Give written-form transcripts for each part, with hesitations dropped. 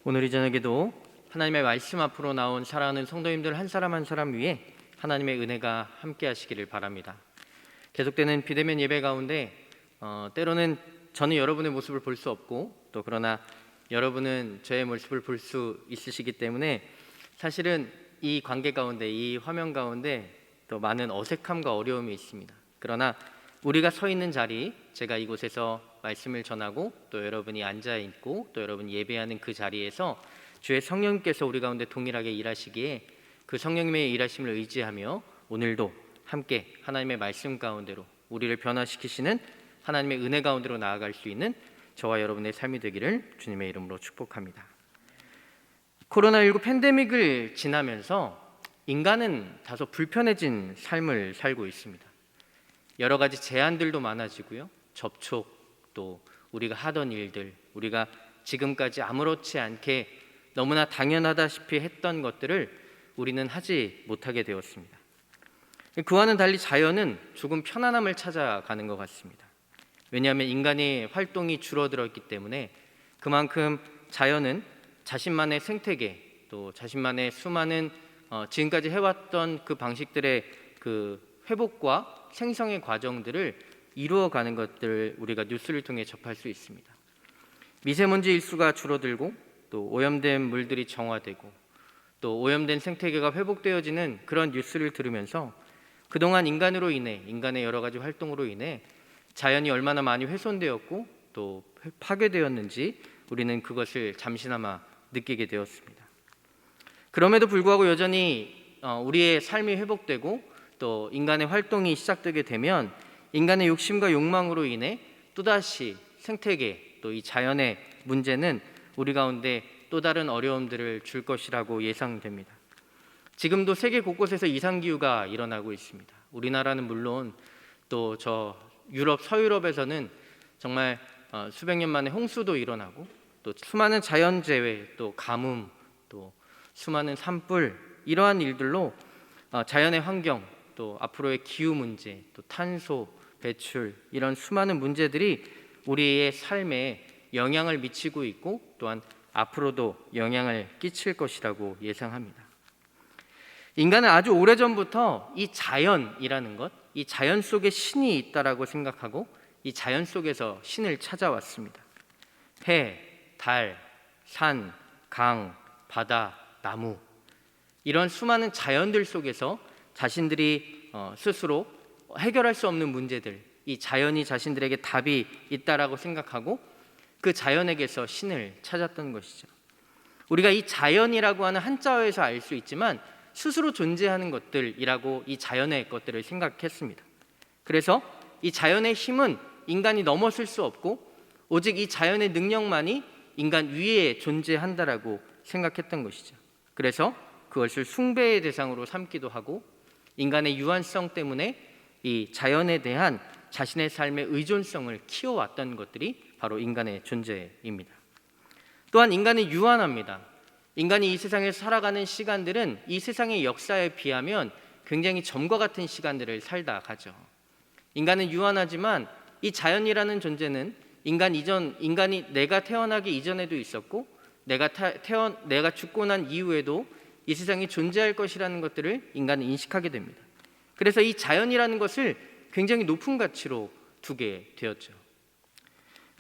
오늘 이 저녁에도 하나님의 말씀 앞으로 나온 사랑하는 성도님들 한 사람 한 사람 위에 하나님의 은혜가 함께 하시기를 바랍니다. 계속되는 비대면 예배 가운데 때로는 저는 여러분의 모습을 볼 수 없고 또 그러나 여러분은 저의 모습을 볼 수 있으시기 때문에 사실은 이 관계 가운데, 이 화면 가운데 또 많은 어색함과 어려움이 있습니다. 그러나 우리가 서 있는 자리, 제가 이곳에서 말씀을 전하고 또 여러분이 앉아 있고 또 여러분이 예배하는 그 자리에서 주의 성령님께서 우리 가운데 동일하게 일하시기에 그 성령님의 일하심을 의지하며 오늘도 함께 하나님의 말씀 가운데로 우리를 변화시키시는 하나님의 은혜 가운데로 나아갈 수 있는 저와 여러분의 삶이 되기를 주님의 이름으로 축복합니다. 코로나19 팬데믹을 지나면서 인간은 다소 불편해진 삶을 살고 있습니다. 여러 가지 제한들도 많아지고요. 접촉, 또 우리가 하던 일들, 우리가 지금까지 아무렇지 않게 너무나 당연하다시피 했던 것들을 우리는 하지 못하게 되었습니다. 그와는 달리 자연은 조금 편안함을 찾아가는 것 같습니다. 왜냐하면 인간의 활동이 줄어들었기 때문에 그만큼 자연은 자신만의 생태계, 또 자신만의 수많은 지금까지 해왔던 그 방식들의 그 회복과 생성의 과정들을 이루어가는 것들을 우리가 뉴스를 통해 접할 수 있습니다. 미세먼지 일수가 줄어들고 또 오염된 물들이 정화되고 또 오염된 생태계가 회복되어지는 그런 뉴스를 들으면서 그동안 인간으로 인해, 인간의 여러 가지 활동으로 인해 자연이 얼마나 많이 훼손되었고 또 파괴되었는지 우리는 그것을 잠시나마 느끼게 되었습니다. 그럼에도 불구하고 여전히 우리의 삶이 회복되고 또 인간의 활동이 시작되게 되면 인간의 욕심과 욕망으로 인해 또다시 생태계 또 이 자연의 문제는 우리 가운데 또 다른 어려움들을 줄 것이라고 예상됩니다. 지금도 세계 곳곳에서 이상기후가 일어나고 있습니다. 우리나라는 물론 또 유럽, 서유럽에서는 정말 수백 년 만에 홍수도 일어나고 또 수많은 자연재해, 또 가뭄, 또 수많은 산불, 이러한 일들로 자연의 환경, 또 앞으로의 기후 문제, 또 탄소 배출, 이런 수많은 문제들이 우리의 삶에 영향을 미치고 있고 또한 앞으로도 영향을 끼칠 것이라고 예상합니다. 인간은 아주 오래전부터 이 자연이라는 것, 이 자연 속에 신이 있다라고 생각하고 이 자연 속에서 신을 찾아왔습니다. 해, 달, 산, 강, 바다, 나무, 이런 수많은 자연들 속에서 자신들이 스스로 해결할 수 없는 문제들, 이 자연이 자신들에게 답이 있다라고 생각하고 그 자연에게서 신을 찾았던 것이죠. 우리가 이 자연이라고 하는 한자어에서 알 수 있지만 스스로 존재하는 것들이라고 이 자연의 것들을 생각했습니다. 그래서 이 자연의 힘은 인간이 넘어설 수 없고 오직 이 자연의 능력만이 인간 위에 존재한다라고 생각했던 것이죠. 그래서 그것을 숭배의 대상으로 삼기도 하고 인간의 유한성 때문에 이 자연에 대한 자신의 삶의 의존성을 키워왔던 것들이 바로 인간의 존재입니다. 또한 인간은 유한합니다. 인간이 이 세상에서 살아가는 시간들은 이 세상의 역사에 비하면 굉장히 점과 같은 시간들을 살다 가죠. 인간은 유한하지만 이 자연이라는 존재는 인간이 내가 태어나기 이전에도 있었고 내가 죽고 난 이후에도 이 세상이 존재할 것이라는 것들을 인간은 인식하게 됩니다. 그래서 이 자연이라는 것을 굉장히 높은 가치로 두게 되었죠.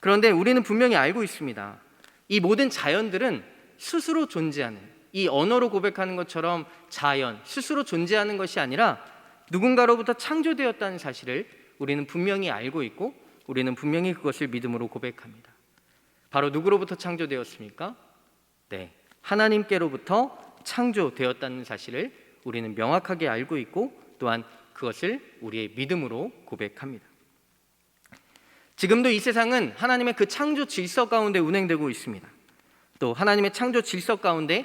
그런데 우리는 분명히 알고 있습니다. 이 모든 자연들은 스스로 존재하는, 이 언어로 고백하는 것처럼 자연, 스스로 존재하는 것이 아니라 누군가로부터 창조되었다는 사실을 우리는 분명히 알고 있고 우리는 분명히 그것을 믿음으로 고백합니다. 바로 누구로부터 창조되었습니까? 네, 하나님께로부터 창조되었다는 사실을 우리는 명확하게 알고 있고 또한 그것을 우리의 믿음으로 고백합니다. 지금도 이 세상은 하나님의 그 창조 질서 가운데 운행되고 있습니다. 또 하나님의 창조 질서 가운데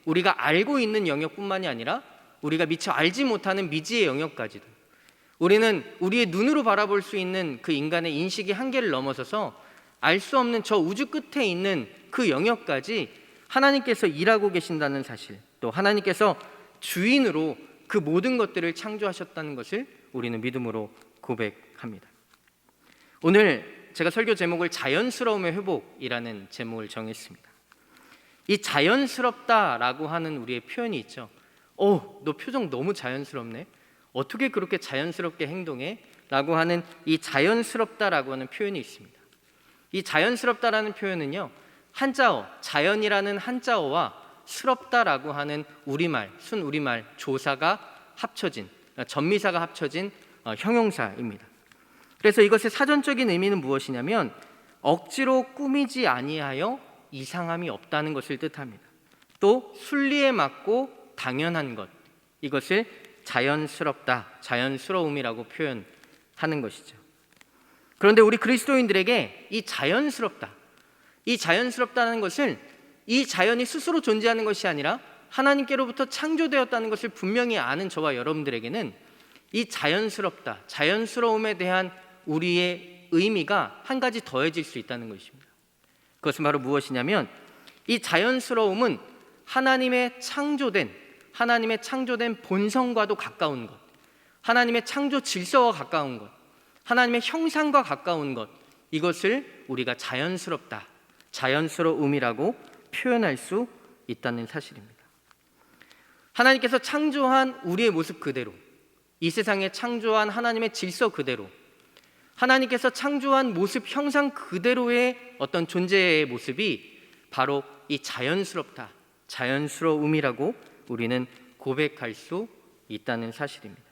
우리가 알고 있는 영역뿐만이 아니라 우리가 미처 알지 못하는 미지의 영역까지도 우리는 우리의 눈으로 바라볼 수 있는 그 인간의 인식의 한계를 넘어서서 알 수 없는 저 우주 끝에 있는 그 영역까지 하나님께서 일하고 계신다는 사실, 또 하나님께서 주인으로 그 모든 것들을 창조하셨다는 것을 우리는 믿음으로 고백합니다. 오늘 제가 설교 제목을 자연스러움의 회복이라는 제목을 정했습니다. 이 자연스럽다라고 하는 우리의 표현이 있죠. 너 표정 너무 자연스럽네. 어떻게 그렇게 자연스럽게 행동해? 라고 하는 이 자연스럽다라고 하는 표현이 있습니다. 이 자연스럽다라는 표현은요, 한자어, 자연이라는 한자어와 스럽다라고 하는 우리말, 순우리말 조사가 합쳐진, 전미사가 합쳐진 형용사입니다. 그래서 이것의 사전적인 의미는 무엇이냐면 억지로 꾸미지 아니하여 이상함이 없다는 것을 뜻합니다. 또 순리에 맞고 당연한 것, 이것을 자연스럽다, 자연스러움이라고 표현하는 것이죠. 그런데 우리 그리스도인들에게 이 자연스럽다는 것을 이 자연이 스스로 존재하는 것이 아니라 하나님께로부터 창조되었다는 것을 분명히 아는 저와 여러분들에게는 이 자연스럽다, 자연스러움에 대한 우리의 의미가 한 가지 더해질 수 있다는 것입니다. 그것은 바로 무엇이냐면 이 자연스러움은 하나님의 창조된 본성과도 가까운 것, 하나님의 창조 질서와 가까운 것, 하나님의 형상과 가까운 것, 이것을 우리가 자연스럽다, 자연스러움이라고 표현할 수 있다는 사실입니다. 하나님께서 창조한 우리의 모습 그대로, 이 세상에 창조한 하나님의 질서 그대로, 하나님께서 창조한 모습 형상 그대로의 어떤 존재의 모습이 바로 이 자연스럽다, 자연스러움이라고 우리는 고백할 수 있다는 사실입니다.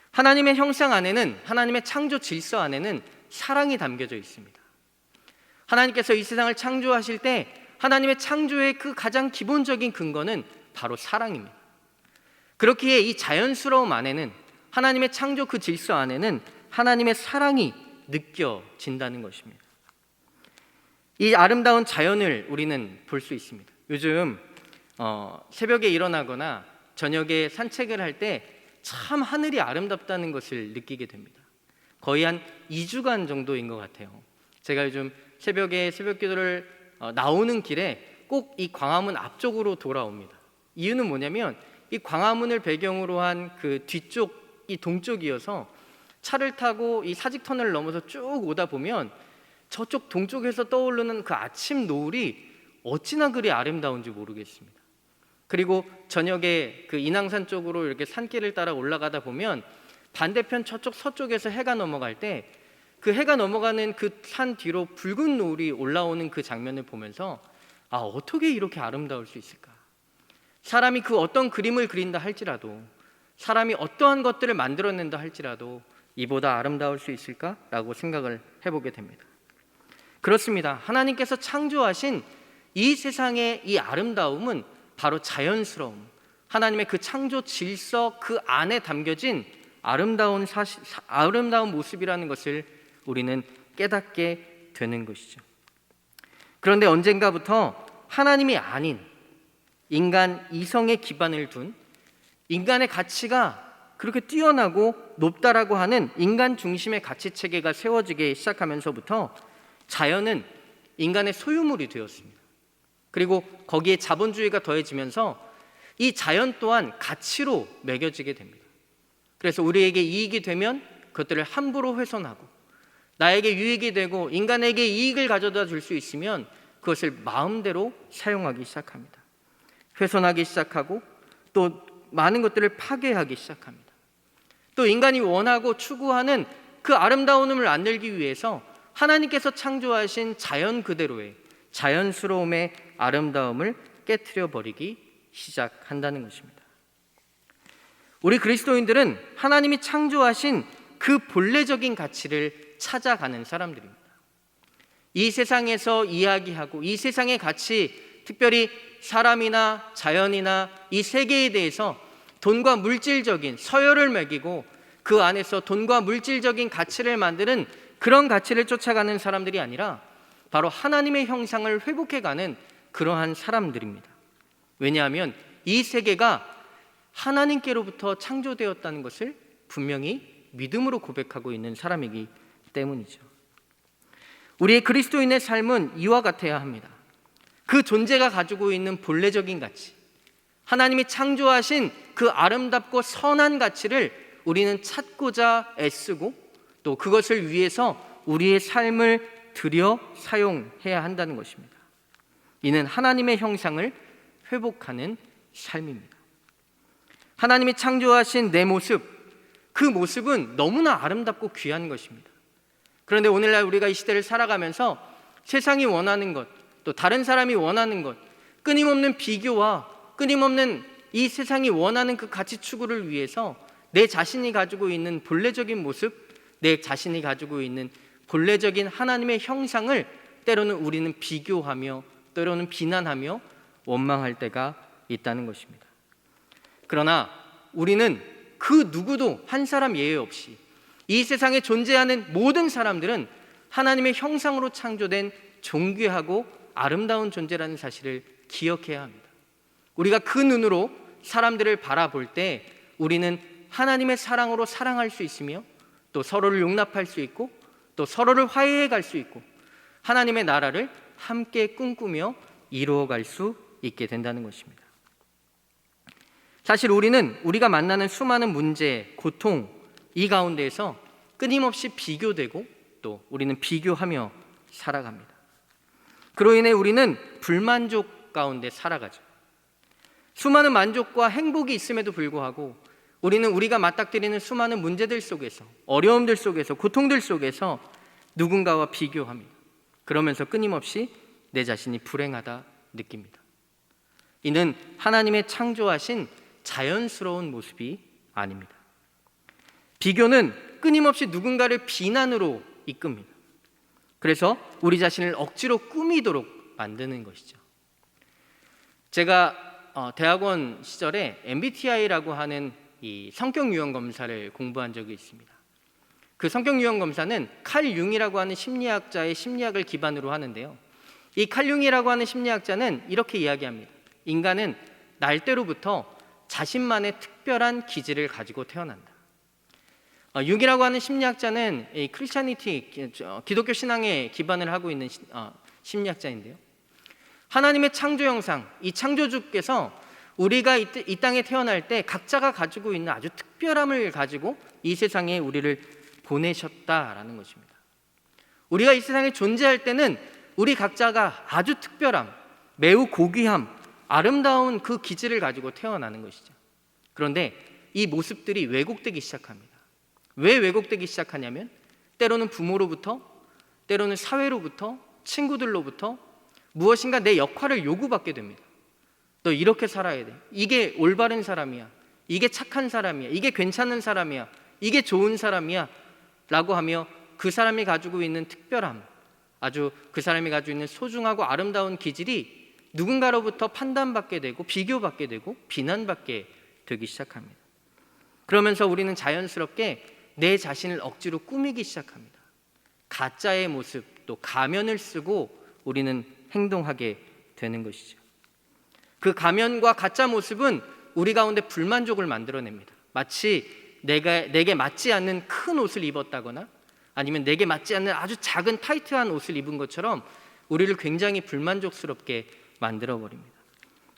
하나님의 형상 안에는, 하나님의 창조 질서 안에는 사랑이 담겨져 있습니다. 하나님께서 이 세상을 창조하실 때 하나님의 창조의 그 가장 기본적인 근거는 바로 사랑입니다. 그렇기에 이 자연스러움 안에는, 하나님의 창조 그 질서 안에는 하나님의 사랑이 느껴진다는 것입니다. 이 아름다운 자연을 우리는 볼 수 있습니다. 요즘 새벽에 일어나거나 저녁에 산책을 할 때 참 하늘이 아름답다는 것을 느끼게 됩니다. 거의 한 2주간 정도인 것 같아요. 제가 요즘 새벽에 새벽기도를 나오는 길에 꼭 이 광화문 앞쪽으로 돌아옵니다. 이유는 뭐냐면 이 광화문을 배경으로 한 그 뒤쪽이 동쪽이어서 차를 타고 이 사직터널을 넘어서 쭉 오다 보면 저쪽 동쪽에서 떠오르는 그 아침 노을이 어찌나 그리 아름다운지 모르겠습니다. 그리고 저녁에 그 인왕산 쪽으로 이렇게 산길을 따라 올라가다 보면 반대편 저쪽 서쪽에서 해가 넘어갈 때 그 해가 넘어가는 그 산 뒤로 붉은 노을이 올라오는 그 장면을 보면서 어떻게 이렇게 아름다울 수 있을까? 사람이 그 어떤 그림을 그린다 할지라도, 사람이 어떠한 것들을 만들어낸다 할지라도 이보다 아름다울 수 있을까라고 생각을 해보게 됩니다. 그렇습니다. 하나님께서 창조하신 이 세상의 이 아름다움은 바로 자연스러움, 하나님의 그 창조 질서 그 안에 담겨진 아름다운 모습이라는 것을 우리는 깨닫게 되는 것이죠. 그런데 언젠가부터 하나님이 아닌 인간 이성의 기반을 둔, 인간의 가치가 그렇게 뛰어나고 높다라고 하는 인간 중심의 가치 체계가 세워지기 시작하면서부터 자연은 인간의 소유물이 되었습니다. 그리고 거기에 자본주의가 더해지면서 이 자연 또한 가치로 매겨지게 됩니다. 그래서 우리에게 이익이 되면 그것들을 함부로 훼손하고, 나에게 유익이 되고 인간에게 이익을 가져다 줄 수 있으면 그것을 마음대로 사용하기 시작합니다. 훼손하기 시작하고 또 많은 것들을 파괴하기 시작합니다. 또 인간이 원하고 추구하는 그 아름다움을 만들기 위해서 하나님께서 창조하신 자연 그대로의 자연스러움의 아름다움을 깨트려 버리기 시작한다는 것입니다. 우리 그리스도인들은 하나님이 창조하신 그 본래적인 가치를 찾아가는 사람들입니다. 이 세상에서 이야기하고 이 세상의 가치, 특별히 사람이나 자연이나 이 세계에 대해서 돈과 물질적인 서열을 매기고 그 안에서 돈과 물질적인 가치를 만드는 그런 가치를 쫓아가는 사람들이 아니라 바로 하나님의 형상을 회복해가는 그러한 사람들입니다. 왜냐하면 이 세계가 하나님께로부터 창조되었다는 것을 분명히 믿음으로 고백하고 있는 사람이기 때문이죠. 우리의 그리스도인의 삶은 이와 같아야 합니다. 그 존재가 가지고 있는 본래적인 가치, 하나님이 창조하신 그 아름답고 선한 가치를 우리는 찾고자 애쓰고 또 그것을 위해서 우리의 삶을 들여 사용해야 한다는 것입니다. 이는 하나님의 형상을 회복하는 삶입니다. 하나님이 창조하신 내 모습, 그 모습은 너무나 아름답고 귀한 것입니다. 그런데 오늘날 우리가 이 시대를 살아가면서 세상이 원하는 것, 또 다른 사람이 원하는 것, 끊임없는 비교와 끊임없는 이 세상이 원하는 그 가치 추구를 위해서 내 자신이 가지고 있는 본래적인 모습, 내 자신이 가지고 있는 본래적인 하나님의 형상을 때로는 우리는 비교하며 때로는 비난하며 원망할 때가 있다는 것입니다. 그러나 우리는 그 누구도 한 사람 예외 없이 이 세상에 존재하는 모든 사람들은 하나님의 형상으로 창조된 존귀하고 아름다운 존재라는 사실을 기억해야 합니다. 우리가 그 눈으로 사람들을 바라볼 때 우리는 하나님의 사랑으로 사랑할 수 있으며 또 서로를 용납할 수 있고 또 서로를 화해해 갈 수 있고 하나님의 나라를 함께 꿈꾸며 이루어갈 수 있게 된다는 것입니다. 사실 우리는 우리가 만나는 수많은 문제, 고통 이 가운데에서 끊임없이 비교되고 또 우리는 비교하며 살아갑니다. 그로 인해 우리는 불만족 가운데 살아가죠. 수많은 만족과 행복이 있음에도 불구하고 우리는 우리가 맞닥뜨리는 수많은 문제들 속에서, 어려움들 속에서, 고통들 속에서 누군가와 비교합니다. 그러면서 끊임없이 내 자신이 불행하다 느낍니다. 이는 하나님의 창조하신 자연스러운 모습이 아닙니다. 비교는 끊임없이 누군가를 비난으로 이끕니다. 그래서 우리 자신을 억지로 꾸미도록 만드는 것이죠. 제가 대학원 시절에 MBTI라고 하는 이 성격 유형 검사를 공부한 적이 있습니다. 그 성격 유형 검사는 칼 융이라고 하는 심리학자의 심리학을 기반으로 하는데요. 이 칼 융이라고 하는 심리학자는 이렇게 이야기합니다. 인간은 날 때로부터 자신만의 특별한 기질을 가지고 태어난다. 융이라고 하는 심리학자는 이 크리스찬니티, 기독교 신앙에 기반을 하고 있는 심리학자인데요. 하나님의 창조 형상, 이 창조주께서 우리가 이 땅에 태어날 때 각자가 가지고 있는 아주 특별함을 가지고 이 세상에 우리를 보내셨다라는 것입니다. 우리가 이 세상에 존재할 때는 우리 각자가 아주 특별함, 매우 고귀함, 아름다운 그 기질을 가지고 태어나는 것이죠. 그런데 이 모습들이 왜곡되기 시작합니다. 왜 왜곡되기 시작하냐면 때로는 부모로부터, 때로는 사회로부터, 친구들로부터 무엇인가 내 역할을 요구받게 됩니다. 너 이렇게 살아야 돼. 이게 올바른 사람이야. 이게 착한 사람이야. 이게 괜찮은 사람이야. 이게 좋은 사람이야. 라고 하며 그 사람이 가지고 있는 특별함, 아주 그 사람이 가지고 있는 소중하고 아름다운 기질이 누군가로부터 판단받게 되고 비교받게 되고 비난받게 되기 시작합니다. 그러면서 우리는 자연스럽게 내 자신을 억지로 꾸미기 시작합니다. 가짜의 모습, 또 가면을 쓰고 우리는 행동하게 되는 것이죠. 그 가면과 가짜 모습은 우리 가운데 불만족을 만들어냅니다. 마치 내게 맞지 않는 큰 옷을 입었다거나 아니면 내게 맞지 않는 아주 작은 타이트한 옷을 입은 것처럼 우리를 굉장히 불만족스럽게 만들어버립니다.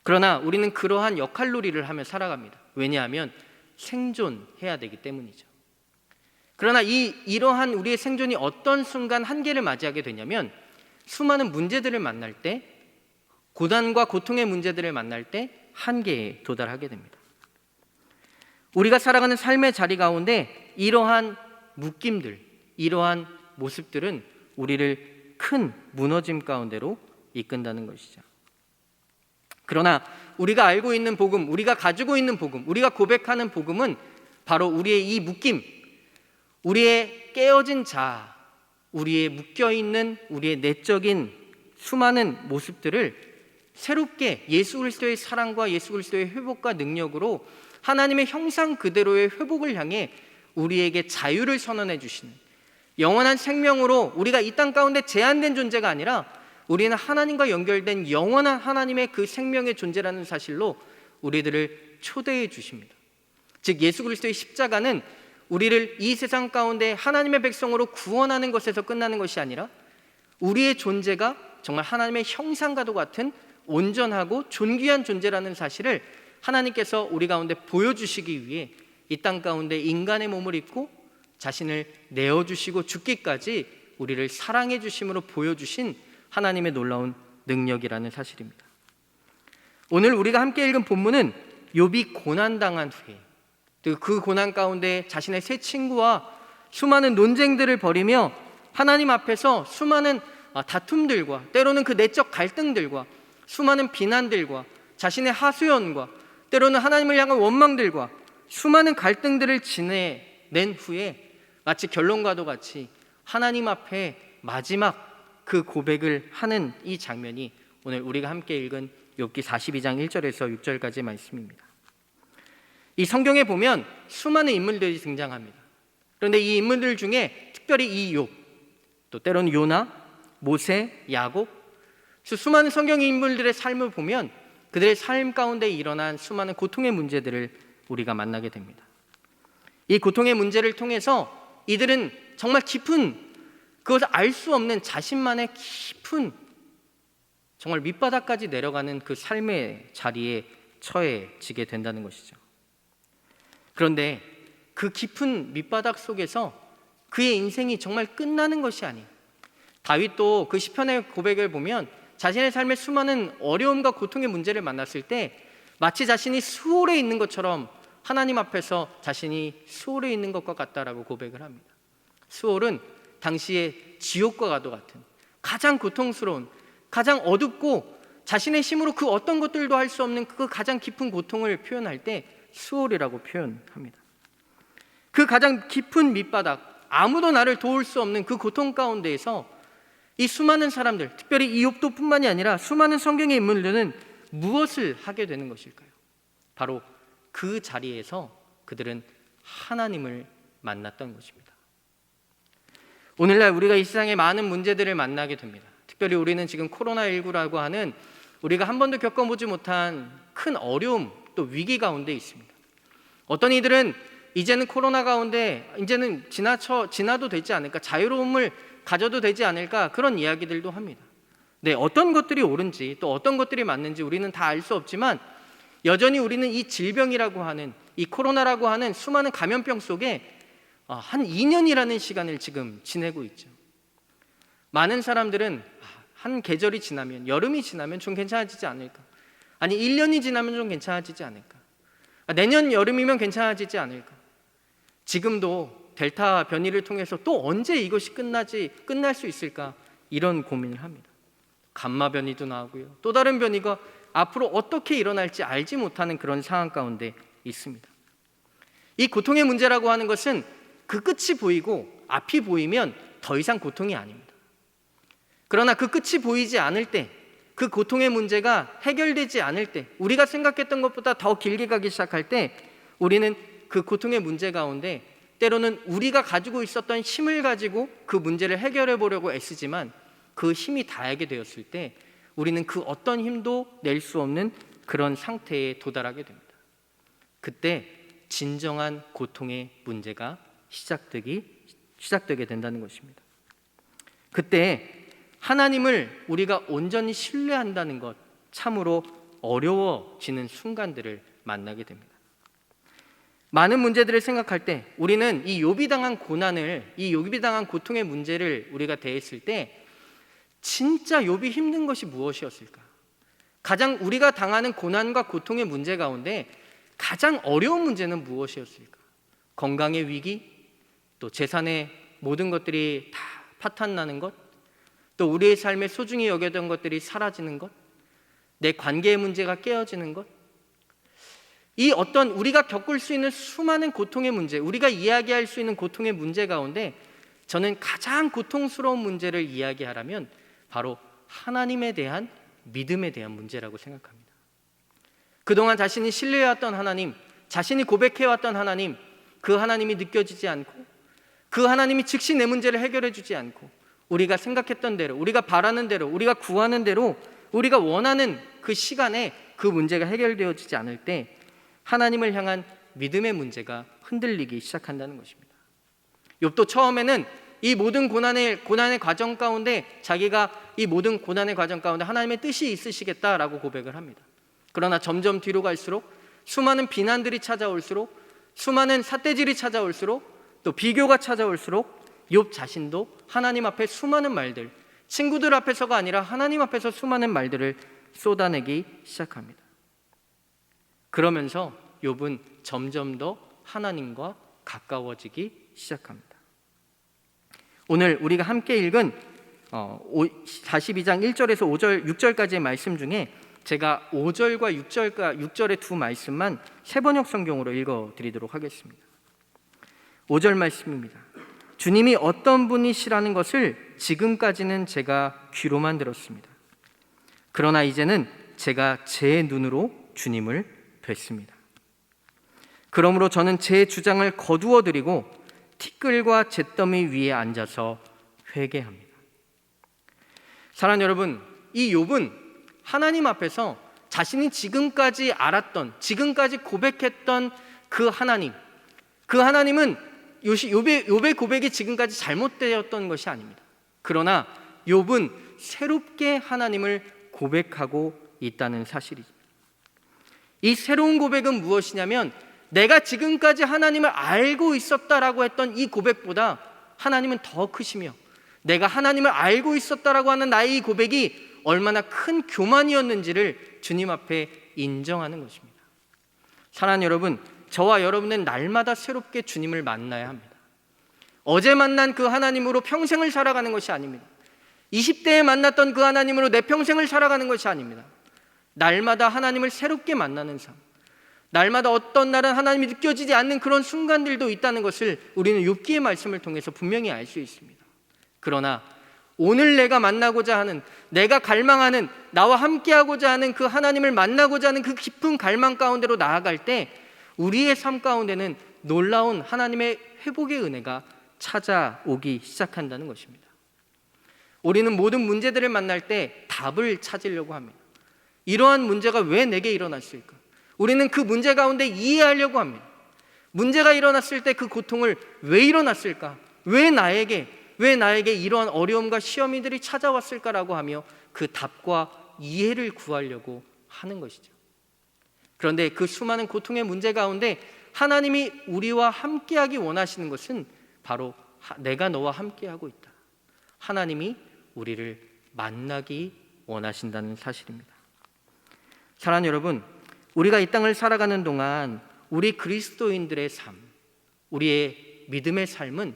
그러나 우리는 그러한 역할놀이를 하며 살아갑니다. 왜냐하면 생존해야 되기 때문이죠. 그러나 이러한 우리의 생존이 어떤 순간 한계를 맞이하게 되냐면 수많은 문제들을 만날 때, 고난과 고통의 문제들을 만날 때 한계에 도달하게 됩니다. 우리가 살아가는 삶의 자리 가운데 이러한 묶임들, 이러한 모습들은 우리를 큰 무너짐 가운데로 이끈다는 것이죠. 그러나 우리가 알고 있는 복음, 우리가 가지고 있는 복음, 우리가 고백하는 복음은 바로 우리의 이 묶임, 우리의 깨어진 자아, 우리의 묶여있는 우리의 내적인 수많은 모습들을 새롭게 예수 그리스도의 사랑과 예수 그리스도의 회복과 능력으로 하나님의 형상 그대로의 회복을 향해 우리에게 자유를 선언해 주시는, 영원한 생명으로 우리가 이 땅 가운데 제한된 존재가 아니라 우리는 하나님과 연결된 영원한 하나님의 그 생명의 존재라는 사실로 우리들을 초대해 주십니다. 즉 예수 그리스도의 십자가는 우리를 이 세상 가운데 하나님의 백성으로 구원하는 것에서 끝나는 것이 아니라 우리의 존재가 정말 하나님의 형상과도 같은 온전하고 존귀한 존재라는 사실을 하나님께서 우리 가운데 보여주시기 위해 이 땅 가운데 인간의 몸을 입고 자신을 내어주시고 죽기까지 우리를 사랑해 주심으로 보여주신 하나님의 놀라운 능력이라는 사실입니다. 오늘 우리가 함께 읽은 본문은 욥이 고난당한 후에 그 고난 가운데 자신의 세 친구와 수많은 논쟁들을 벌이며 하나님 앞에서 수많은 다툼들과 때로는 그 내적 갈등들과 수많은 비난들과 자신의 하소연과 때로는 하나님을 향한 원망들과 수많은 갈등들을 지내낸 후에 마치 결론과도 같이 하나님 앞에 마지막 그 고백을 하는 이 장면이 오늘 우리가 함께 읽은 욥기 42장 1절에서 6절까지의 말씀입니다. 이 성경에 보면 수많은 인물들이 등장합니다. 그런데 이 인물들 중에 특별히 이 욥, 또 때로는 요나, 모세, 야곱, 수많은 성경 인물들의 삶을 보면 그들의 삶 가운데 일어난 수많은 고통의 문제들을 우리가 만나게 됩니다. 이 고통의 문제를 통해서 이들은 정말 깊은, 그것을 알 수 없는 자신만의 깊은 정말 밑바닥까지 내려가는 그 삶의 자리에 처해지게 된다는 것이죠. 그런데 그 깊은 밑바닥 속에서 그의 인생이 정말 끝나는 것이 아니에요. 다윗도 그 시편의 고백을 보면 자신의 삶의 수많은 어려움과 고통의 문제를 만났을 때 마치 자신이 수월에 있는 것처럼 하나님 앞에서 자신이 수월에 있는 것과 같다라고 고백을 합니다. 수월은 당시의 지옥과도 같은 가장 고통스러운, 가장 어둡고 자신의 힘으로 그 어떤 것들도 할 수 없는 그 가장 깊은 고통을 표현할 때 수월이라고 표현합니다. 그 가장 깊은 밑바닥, 아무도 나를 도울 수 없는 그 고통 가운데에서 이 수많은 사람들, 특별히 이 욥도 뿐만이 아니라 수많은 성경의 인물들은 무엇을 하게 되는 것일까요? 바로 그 자리에서 그들은 하나님을 만났던 것입니다. 오늘날 우리가 이 세상에 많은 문제들을 만나게 됩니다. 특별히 우리는 지금 코로나19라고 하는 우리가 한 번도 겪어보지 못한 큰 어려움 또 위기 가운데 있습니다. 어떤 이들은 이제는 코로나 가운데 이제는 지나도 되지 않을까, 자유로움을 가져도 되지 않을까, 그런 이야기들도 합니다. 네, 어떤 것들이 옳은지 또 어떤 것들이 맞는지 우리는 다 알 수 없지만 여전히 우리는 이 질병이라고 하는, 이 코로나라고 하는 수많은 감염병 속에 한 2년이라는 시간을 지금 지내고 있죠. 많은 사람들은 한 계절이 지나면, 여름이 지나면 좀 괜찮아지지 않을까, 아니 1년이 지나면 좀 괜찮아지지 않을까, 내년 여름이면 괜찮아지지 않을까. 지금도 델타 변이를 통해서 또 언제 이것이 끝날 수 있을까, 이런 고민을 합니다. 감마 변이도 나오고요, 또 다른 변이가 앞으로 어떻게 일어날지 알지 못하는 그런 상황 가운데 있습니다. 이 고통의 문제라고 하는 것은 그 끝이 보이고 앞이 보이면 더 이상 고통이 아닙니다. 그러나 그 끝이 보이지 않을 때, 그 고통의 문제가 해결되지 않을 때, 우리가 생각했던 것보다 더 길게 가기 시작할 때 우리는 그 고통의 문제 가운데 때로는 우리가 가지고 있었던 힘을 가지고 그 문제를 해결해 보려고 애쓰지만 그 힘이 다하게 되었을 때 우리는 그 어떤 힘도 낼 수 없는 그런 상태에 도달하게 됩니다. 그때 진정한 고통의 문제가 시작되게 된다는 것입니다. 그때 하나님을 우리가 온전히 신뢰한다는 것, 참으로 어려워지는 순간들을 만나게 됩니다. 많은 문제들을 생각할 때 우리는 이 욥이 당한 고난을, 이 욥이 당한 고통의 문제를 우리가 대했을 때 진짜 욥이 힘든 것이 무엇이었을까? 가장 우리가 당하는 고난과 고통의 문제 가운데 가장 어려운 문제는 무엇이었을까? 건강의 위기, 또 재산의 모든 것들이 다 파탄나는 것, 또 우리의 삶에 소중히 여겨던 것들이 사라지는 것, 내 관계의 문제가 깨어지는 것, 이 어떤 우리가 겪을 수 있는 수많은 고통의 문제, 우리가 이야기할 수 있는 고통의 문제 가운데 저는 가장 고통스러운 문제를 이야기하라면 바로 하나님에 대한 믿음에 대한 문제라고 생각합니다. 그동안 자신이 신뢰해왔던 하나님, 자신이 고백해왔던 하나님, 그 하나님이 느껴지지 않고 그 하나님이 즉시 내 문제를 해결해 주지 않고 우리가 생각했던 대로, 우리가 바라는 대로, 우리가 구하는 대로, 우리가 원하는 그 시간에 그 문제가 해결되어지지 않을 때 하나님을 향한 믿음의 문제가 흔들리기 시작한다는 것입니다. 욥도 처음에는 이 모든 고난의 과정 가운데 자기가 이 모든 고난의 과정 가운데 하나님의 뜻이 있으시겠다라고 고백을 합니다. 그러나 점점 뒤로 갈수록 수많은 비난들이 찾아올수록, 수많은 삿대질이 찾아올수록, 또 비교가 찾아올수록 욥 자신도 하나님 앞에 수많은 말들, 친구들 앞에서가 아니라 하나님 앞에서 수많은 말들을 쏟아내기 시작합니다. 그러면서 욥은 점점 더 하나님과 가까워지기 시작합니다. 오늘 우리가 함께 읽은 42장 1절에서 5절, 6절까지의 말씀 중에 제가 5절과 6절의 두 말씀만 세번역 성경으로 읽어드리도록 하겠습니다. 5절 말씀입니다. 주님이 어떤 분이시라는 것을 지금까지는 제가 귀로만 들었습니다. 그러나 이제는 제가 제 눈으로 주님을 뵀습니다. 그러므로 저는 제 주장을 거두어 드리고 티끌과 잿더미 위에 앉아서 회개합니다. 사랑하는 여러분, 이 욥은 하나님 앞에서 자신이 지금까지 알았던, 지금까지 고백했던 그 하나님은 욥의 고백이 지금까지 잘못되었던 것이 아닙니다. 그러나 욥은 새롭게 하나님을 고백하고 있다는 사실이죠. 이 새로운 고백은 무엇이냐면, 내가 지금까지 하나님을 알고 있었다라고 했던 이 고백보다 하나님은 더 크시며, 내가 하나님을 알고 있었다라고 하는 나의 이 고백이 얼마나 큰 교만이었는지를 주님 앞에 인정하는 것입니다. 사랑하는 여러분, 저와 여러분은 날마다 새롭게 주님을 만나야 합니다. 어제 만난 그 하나님으로 평생을 살아가는 것이 아닙니다. 20대에 만났던 그 하나님으로 내 평생을 살아가는 것이 아닙니다. 날마다 하나님을 새롭게 만나는 삶, 날마다 어떤 날은 하나님이 느껴지지 않는 그런 순간들도 있다는 것을 우리는 욥기의 말씀을 통해서 분명히 알 수 있습니다. 그러나 오늘 내가 만나고자 하는, 내가 갈망하는, 나와 함께하고자 하는 그 하나님을 만나고자 하는 그 깊은 갈망 가운데로 나아갈 때 우리의 삶 가운데는 놀라운 하나님의 회복의 은혜가 찾아오기 시작한다는 것입니다. 우리는 모든 문제들을 만날 때 답을 찾으려고 합니다. 이러한 문제가 왜 내게 일어났을까? 우리는 그 문제 가운데 이해하려고 합니다. 문제가 일어났을 때 그 고통을 왜 일어났을까? 왜 나에게 이러한 어려움과 시험들이 찾아왔을까라고 하며 그 답과 이해를 구하려고 하는 것이죠. 그런데 그 수많은 고통의 문제 가운데 하나님이 우리와 함께하기 원하시는 것은 바로 내가 너와 함께하고 있다. 하나님이 우리를 만나기 원하신다는 사실입니다. 사랑하는 여러분, 우리가 이 땅을 살아가는 동안 우리 그리스도인들의 삶, 우리의 믿음의 삶은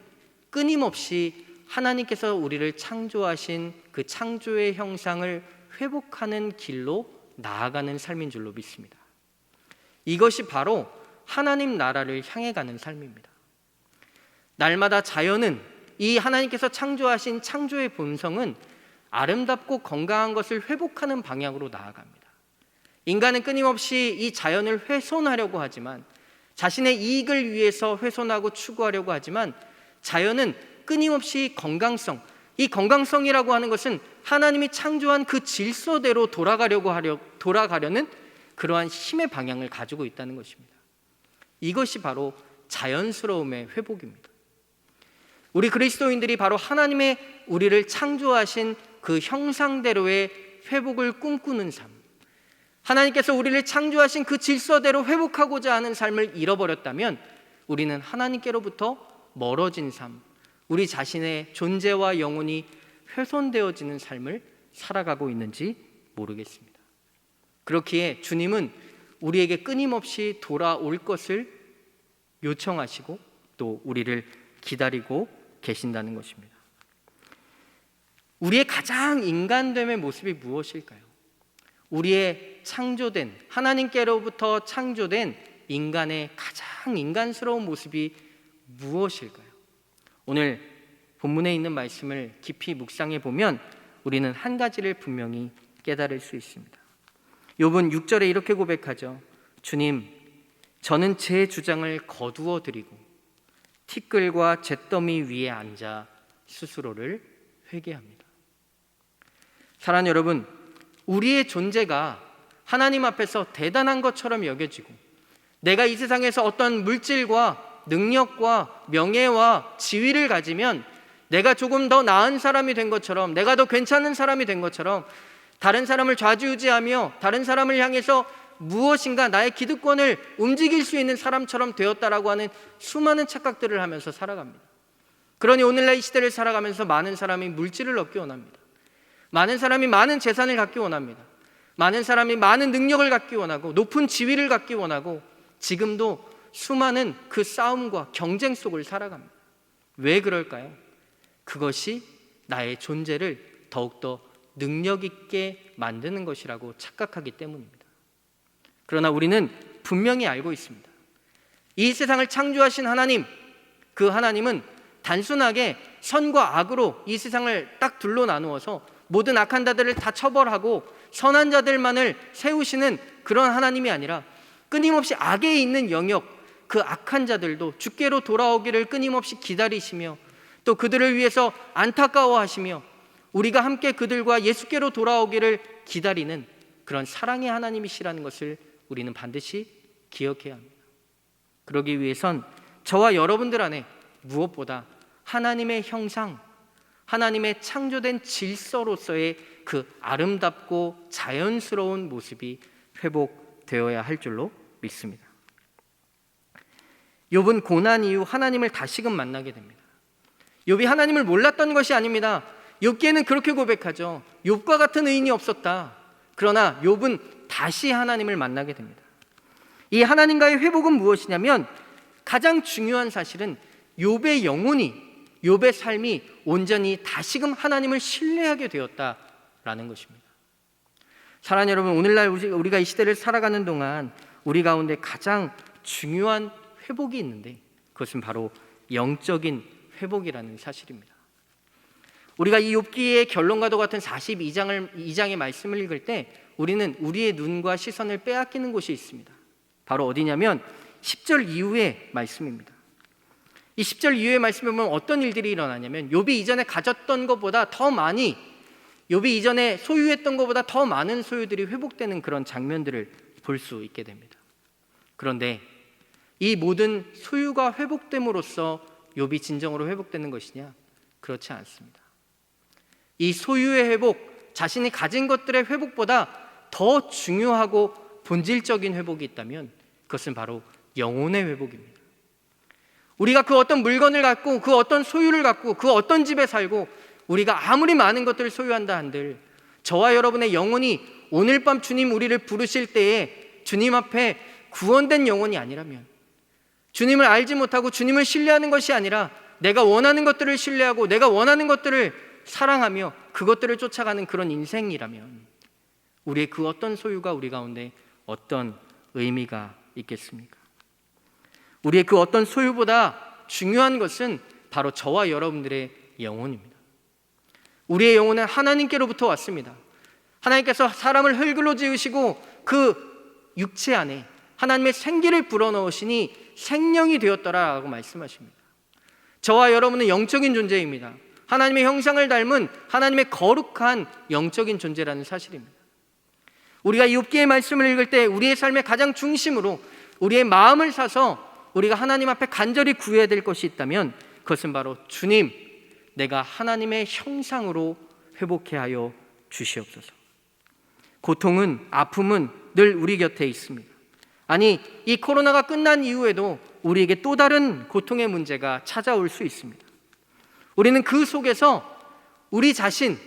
끊임없이 하나님께서 우리를 창조하신 그 창조의 형상을 회복하는 길로 나아가는 삶인 줄로 믿습니다. 이것이 바로 하나님 나라를 향해 가는 삶입니다. 날마다 자연은, 이 하나님께서 창조하신 창조의 본성은 아름답고 건강한 것을 회복하는 방향으로 나아갑니다. 인간은 끊임없이 이 자연을 훼손하려고 하지만, 자신의 이익을 위해서 훼손하고 추구하려고 하지만, 자연은 끊임없이 건강성, 이 건강성이라고 하는 것은 하나님이 창조한 그 질서대로 돌아가려는 그러한 힘의 방향을 가지고 있다는 것입니다. 이것이 바로 자연스러움의 회복입니다. 우리 그리스도인들이 바로 하나님의 우리를 창조하신 그 형상대로의 회복을 꿈꾸는 삶, 하나님께서 우리를 창조하신 그 질서대로 회복하고자 하는 삶을 잃어버렸다면 우리는 하나님께로부터 멀어진 삶, 우리 자신의 존재와 영혼이 훼손되어지는 삶을 살아가고 있는지 모르겠습니다. 그렇기에 주님은 우리에게 끊임없이 돌아올 것을 요청하시고 또 우리를 기다리고 계신다는 것입니다. 우리의 가장 인간됨의 모습이 무엇일까요? 우리의 창조된, 하나님께로부터 창조된 인간의 가장 인간스러운 모습이 무엇일까요? 오늘 본문에 있는 말씀을 깊이 묵상해 보면 우리는 한 가지를 분명히 깨달을 수 있습니다. 욥은 6절에 이렇게 고백하죠. 주님, 저는 제 주장을 거두어 드리고 티끌과 잿더미 위에 앉아 스스로를 회개합니다. 사랑하는 여러분, 우리의 존재가 하나님 앞에서 대단한 것처럼 여겨지고, 내가 이 세상에서 어떤 물질과 능력과 명예와 지위를 가지면 내가 조금 더 나은 사람이 된 것처럼, 내가 더 괜찮은 사람이 된 것처럼, 다른 사람을 좌지우지하며 다른 사람을 향해서 무엇인가 나의 기득권을 움직일 수 있는 사람처럼 되었다라고 하는 수많은 착각들을 하면서 살아갑니다. 그러니 오늘날 이 시대를 살아가면서 많은 사람이 물질을 얻기 원합니다. 많은 사람이 많은 재산을 갖기 원합니다. 많은 사람이 많은 능력을 갖기 원하고 높은 지위를 갖기 원하고 지금도 수많은 그 싸움과 경쟁 속을 살아갑니다. 왜 그럴까요? 그것이 나의 존재를 더욱더 능력 있게 만드는 것이라고 착각하기 때문입니다. 그러나 우리는 분명히 알고 있습니다. 이 세상을 창조하신 하나님, 그 하나님은 단순하게 선과 악으로 이 세상을 딱 둘로 나누어서 모든 악한 자들을 다 처벌하고 선한 자들만을 세우시는 그런 하나님이 아니라 끊임없이 악에 있는 영역, 그 악한 자들도 주께로 돌아오기를 끊임없이 기다리시며 또 그들을 위해서 안타까워하시며 우리가 함께 그들과 예수께로 돌아오기를 기다리는 그런 사랑의 하나님이시라는 것을 우리는 반드시 기억해야 합니다. 그러기 위해선 저와 여러분들 안에 무엇보다 하나님의 형상, 하나님의 창조된 질서로서의 그 아름답고 자연스러운 모습이 회복되어야 할 줄로 믿습니다. 욥은 고난 이후 하나님을 다시금 만나게 됩니다. 욥이 하나님을 몰랐던 것이 아닙니다. 욥기에는 그렇게 고백하죠. 욥과 같은 의인이 없었다. 그러나 욥은 다시 하나님을 만나게 됩니다. 이 하나님과의 회복은 무엇이냐면 가장 중요한 사실은 욥의 영혼이, 욥의 삶이 온전히 다시금 하나님을 신뢰하게 되었다라는 것입니다. 사랑하는 여러분, 오늘날 우리가 이 시대를 살아가는 동안 우리 가운데 가장 중요한 회복이 있는데 그것은 바로 영적인 회복이라는 사실입니다. 우리가 이 욥기의 결론과도 같은 42장의 말씀을 읽을 때 우리는 우리의 눈과 시선을 빼앗기는 곳이 있습니다. 바로 어디냐면 10절 이후의 말씀입니다. 이 10절 이후의 말씀에 보면 어떤 일들이 일어나냐면 욥이 이전에 가졌던 것보다 더 많이, 욥이 이전에 소유했던 것보다 더 많은 소유들이 회복되는 그런 장면들을 볼 수 있게 됩니다. 그런데 이 모든 소유가 회복됨으로써 욥이 진정으로 회복되는 것이냐? 그렇지 않습니다. 이 소유의 회복, 자신이 가진 것들의 회복보다 더 중요하고 본질적인 회복이 있다면 그것은 바로 영혼의 회복입니다. 우리가 그 어떤 물건을 갖고 그 어떤 소유를 갖고 그 어떤 집에 살고 우리가 아무리 많은 것들을 소유한다 한들 저와 여러분의 영혼이 오늘 밤 주님 우리를 부르실 때에 주님 앞에 구원된 영혼이 아니라면, 주님을 알지 못하고 주님을 신뢰하는 것이 아니라 내가 원하는 것들을 신뢰하고 내가 원하는 것들을 사랑하며 그것들을 쫓아가는 그런 인생이라면 우리의 그 어떤 소유가 우리 가운데 어떤 의미가 있겠습니까? 우리의 그 어떤 소유보다 중요한 것은 바로 저와 여러분들의 영혼입니다. 우리의 영혼은 하나님께로부터 왔습니다. 하나님께서 사람을 흙으로 지으시고 그 육체 안에 하나님의 생기를 불어넣으시니 생명이 되었더라라고 말씀하십니다. 저와 여러분은 영적인 존재입니다. 하나님의 형상을 닮은 하나님의 거룩한 영적인 존재라는 사실입니다. 우리가 욥기의 말씀을 읽을 때 우리의 삶의 가장 중심으로 우리의 마음을 사서 우리가 하나님 앞에 간절히 구해야 될 것이 있다면 그것은 바로 주님, 내가 하나님의 형상으로 회복해 하여 주시옵소서. 고통은, 아픔은 늘 우리 곁에 있습니다. 아니, 이 코로나가 끝난 이후에도 우리에게 또 다른 고통의 문제가 찾아올 수 있습니다. 우리는 그 속에서 우리 자신,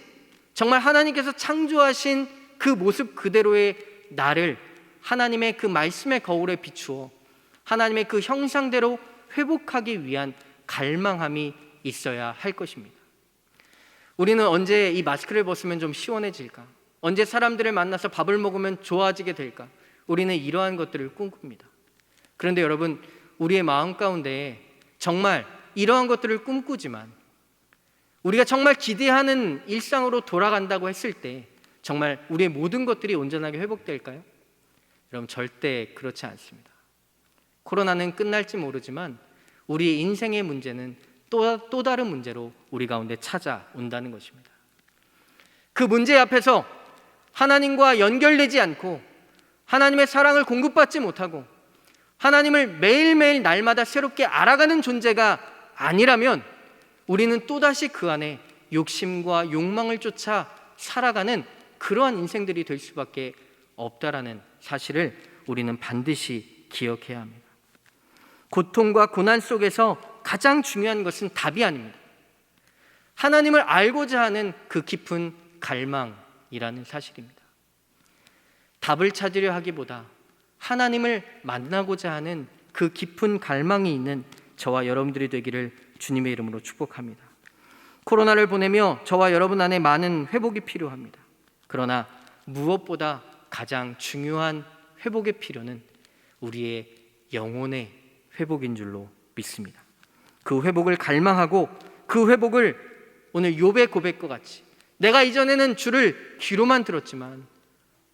정말 하나님께서 창조하신 그 모습 그대로의 나를 하나님의 그 말씀의 거울에 비추어 하나님의 그 형상대로 회복하기 위한 갈망함이 있어야 할 것입니다. 우리는 언제 이 마스크를 벗으면 좀 시원해질까? 언제 사람들을 만나서 밥을 먹으면 좋아지게 될까? 우리는 이러한 것들을 꿈꿉니다. 그런데 여러분, 우리의 마음 가운데 정말 이러한 것들을 꿈꾸지만 우리가 정말 기대하는 일상으로 돌아간다고 했을 때 정말 우리의 모든 것들이 온전하게 회복될까요? 여러분, 절대 그렇지 않습니다. 코로나는 끝날지 모르지만 우리의 인생의 문제는 또 다른 문제로 우리 가운데 찾아온다는 것입니다. 그 문제 앞에서 하나님과 연결되지 않고 하나님의 사랑을 공급받지 못하고 하나님을 매일매일 날마다 새롭게 알아가는 존재가 아니라면 우리는 또다시 그 안에 욕심과 욕망을 쫓아 살아가는 그러한 인생들이 될 수밖에 없다라는 사실을 우리는 반드시 기억해야 합니다. 고통과 고난 속에서 가장 중요한 것은 답이 아닙니다. 하나님을 알고자 하는 그 깊은 갈망이라는 사실입니다. 답을 찾으려 하기보다 하나님을 만나고자 하는 그 깊은 갈망이 있는 저와 여러분들이 되기를 주님의 이름으로 축복합니다. 코로나를 보내며 저와 여러분 안에 많은 회복이 필요합니다. 그러나 무엇보다 가장 중요한 회복의 필요는 우리의 영혼의 회복인 줄로 믿습니다. 그 회복을 갈망하고 그 회복을 오늘 욥의 고백과 같이, 내가 이전에는 주를 귀로만 들었지만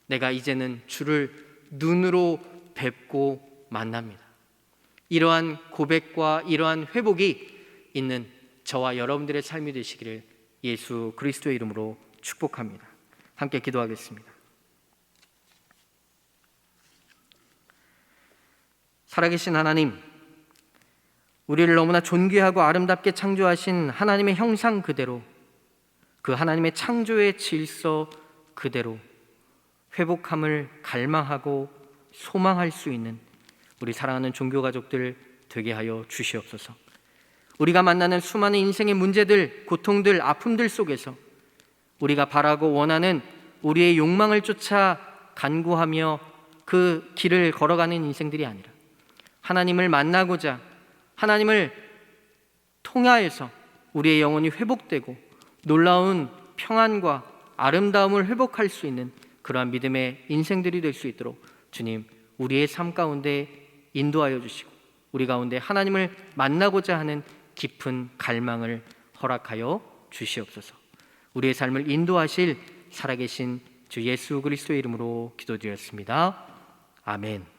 내가 이제는 주를 눈으로 뵙고 만납니다. 이러한 고백과 이러한 회복이 있는 저와 여러분들의 삶이 되시기를 예수 그리스도의 이름으로 축복합니다. 함께 기도하겠습니다. 살아계신 하나님, 우리를 너무나 존귀하고 아름답게 창조하신 하나님의 형상 그대로, 그 하나님의 창조의 질서 그대로 회복함을 갈망하고 소망할 수 있는 우리 사랑하는 종교 가족들 되게 하여 주시옵소서. 우리가 만나는 수많은 인생의 문제들, 고통들, 아픔들 속에서 우리가 바라고 원하는 우리의 욕망을 쫓아 간구하며 그 길을 걸어가는 인생들이 아니라 하나님을 만나고자, 하나님을 통하여서 우리의 영혼이 회복되고 놀라운 평안과 아름다움을 회복할 수 있는 그러한 믿음의 인생들이 될 수 있도록 주님, 우리의 삶 가운데 인도하여 주시고 우리 가운데 하나님을 만나고자 하는 깊은 갈망을 허락하여 주시옵소서. 우리의 삶을 인도하실 살아계신 주 예수 그리스도의 이름으로 기도드렸습니다. 아멘.